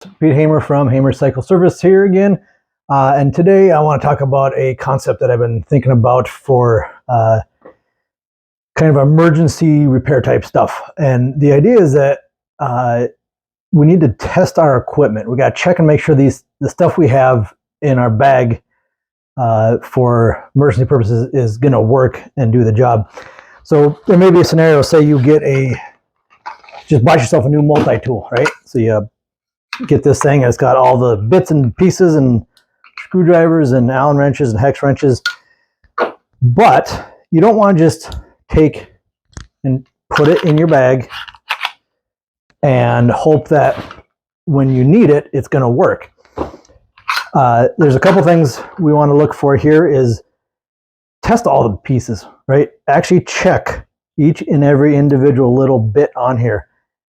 Pete Hamer from Hamer Cycle Service here again. And today I want to talk about a concept that I've been thinking about for kind of emergency repair type stuff. And the idea is that we need to test our equipment. We got to check and make sure the stuff we have in our bag for emergency purposes is going to work and do the job. So there may be a scenario, say you just buy yourself a new multi-tool, right? So you get this thing and it's got all the bits and pieces and screwdrivers and Allen wrenches and hex wrenches, but you don't want to just take and put it in your bag and hope that when you need it, it's going to work. There's a couple things we want to look for here is test all the pieces, right? Actually check each and every individual little bit on here.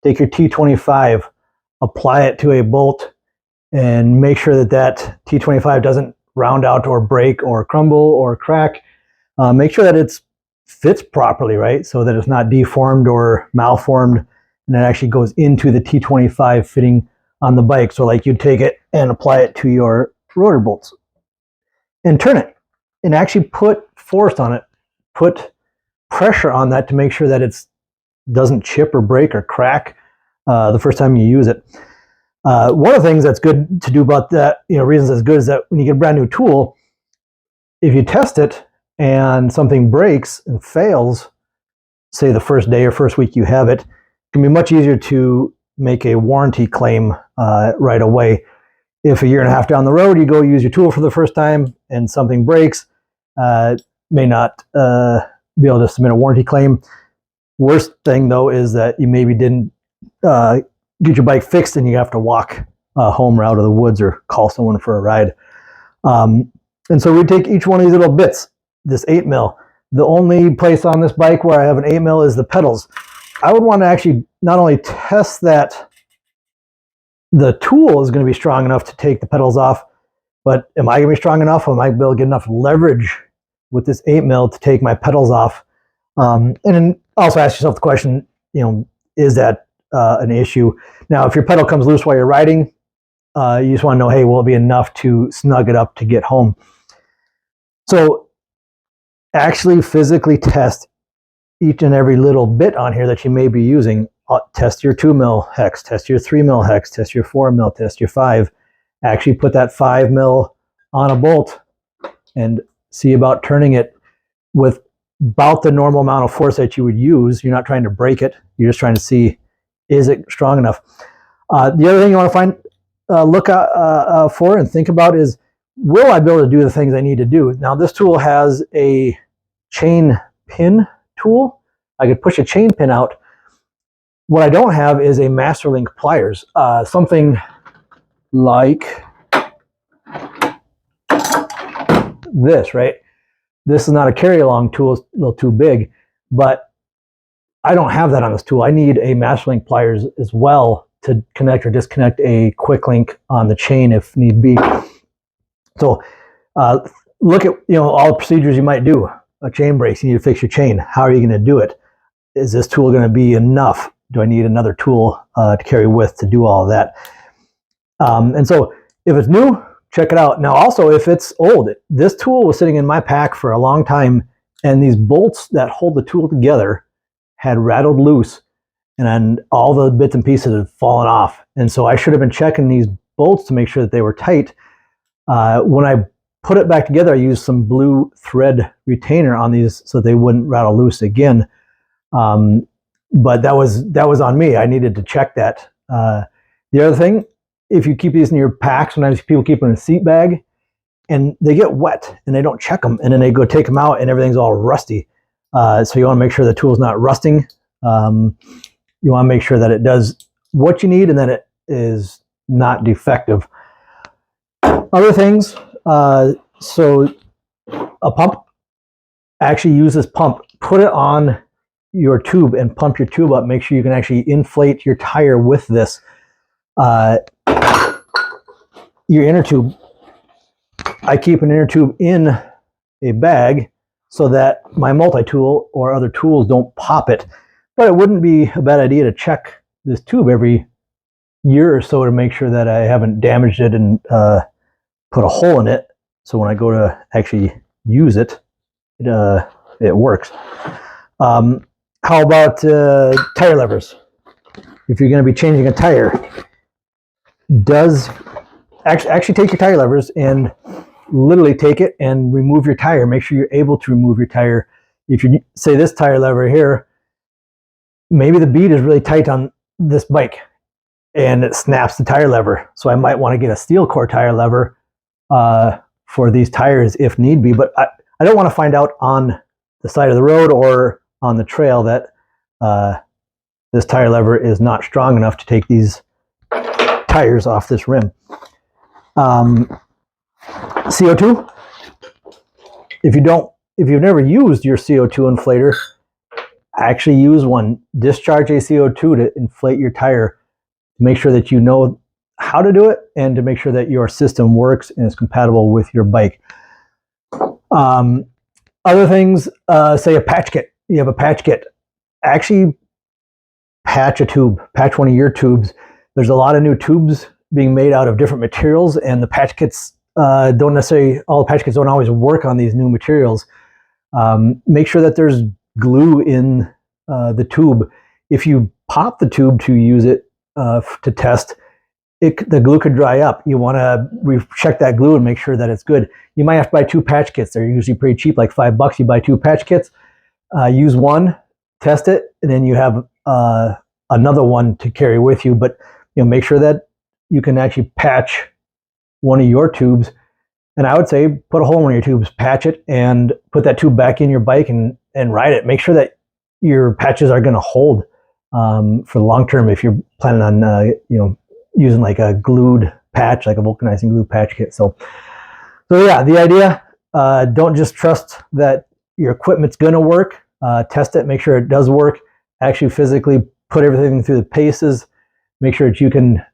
Take your T25, apply it to a bolt, and make sure that that T25 doesn't round out or break or crumble or crack. Make sure that it fits properly, right? So that it's not deformed or malformed, and it actually goes into the T25 fitting on the bike. So like you'd take it and apply it to your rotor bolts and turn it and actually put force on it, put pressure on that to make sure that it doesn't chip or break or crack the first time you use it. One of the things that's good to do about that, reasons that's good is that when you get a brand new tool, if you test it and something breaks and fails, say the first day or first week you have it, it can be much easier to make a warranty claim right away. If a year and a half down the road you go use your tool for the first time and something breaks, may not be able to submit a warranty claim. Worst thing though is that you maybe didn't get your bike fixed and you have to walk home or out of the woods or call someone for a ride. And so we take each one of these little bits, this 8mm. The only place on this bike where I have an 8mm is the pedals. I would want to actually not only test that the tool is going to be strong enough to take the pedals off, but am I going to be strong enough? Am I going to be able to get enough leverage with this 8mm to take my pedals off? And then also ask yourself the question, is that an issue? Now, if your pedal comes loose while you're riding, you just want to know, hey, will it be enough to snug it up to get home? So actually physically test each and every little bit on here that you may be using. Test your 2mm hex, test your 3mm hex, test your 4mm, test your 5. Actually put that 5mm on a bolt and see about turning it with about the normal amount of force that you would use. You're not trying to break it. You're just trying to see, is it strong enough? The other thing you want to look for and think about is, will I be able to do the things I need to do? Now, this tool has a chain pin tool. I could push a chain pin out. What I don't have is a Masterlink pliers. Something like this, right? This is not a carry-along tool, it's a little too big, but I don't have that on this tool. I need a Masterlink pliers as well to connect or disconnect a quick link on the chain if need be. So look at all the procedures you might do. A chain breaks, you need to fix your chain. How are you going to do it? Is this tool going to be enough? Do I need another tool to carry with to do all of that? And so if it's new, check it out. Now also, if it's old, this tool was sitting in my pack for a long time, and these bolts that hold the tool together had rattled loose, and then all the bits and pieces had fallen off. And so I should have been checking these bolts to make sure that they were tight. When I put it back together, I used some blue thread retainer on these so they wouldn't rattle loose again. But that was on me. I needed to check that. The other thing, if you keep these in your pack, sometimes people keep them in a seat bag and they get wet and they don't check them, and then they go take them out and everything's all rusty. So you want to make sure the tool's not rusting. You want to make sure that it does what you need and that it is not defective. Other things, so a pump, actually use this pump, put it on your tube and pump your tube up. Make sure you can actually inflate your tire with this. Your inner tube, I keep an inner tube in a bag so that my multi-tool or other tools don't pop it. But it wouldn't be a bad idea to check this tube every year or so to make sure that I haven't damaged it and put a hole in it. So when I go to actually use it, it works. How about tire levers? If you're going to be changing a tire, actually take your tire levers and literally take it and remove your tire. Make sure you're able to remove your tire. If you say this tire lever here, maybe the bead is really tight on this bike and it snaps the tire lever. So I might want to get a steel core tire lever for these tires if need be. But I don't want to find out on the side of the road or on the trail that this tire lever is not strong enough to take these tires off this rim. CO2. If you've never used your CO2 inflator, actually use one. Discharge a CO2 to inflate your tire. Make sure that you know how to do it and to make sure that your system works and is compatible with your bike. Other things, say a patch kit. You have a patch kit. Actually patch a tube, patch one of your tubes. There's a lot of new tubes being made out of different materials, and the patch kits all the patch kits don't always work on these new materials. Make sure that there's glue in the tube. If you pop the tube to use it to test, the glue could dry up. You want to check that glue and make sure that it's good. You might have to buy 2 patch kits. They're usually pretty cheap, like $5. You buy 2 patch kits, use one, test it, and then you have another one to carry with you. But make sure that you can actually patch one of your tubes. And I would say put a hole in one of your tubes, patch it, and put that tube back in your bike and ride it. Make sure that your patches are going to hold for the long term if you're planning on using like a glued patch, like a vulcanizing glue patch kit. So yeah, the idea, don't just trust that your equipment's going to work. Test it, make sure it does work. Actually physically put everything through the paces. Make sure that you can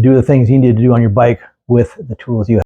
do the things you need to do on your bike with the tools you have.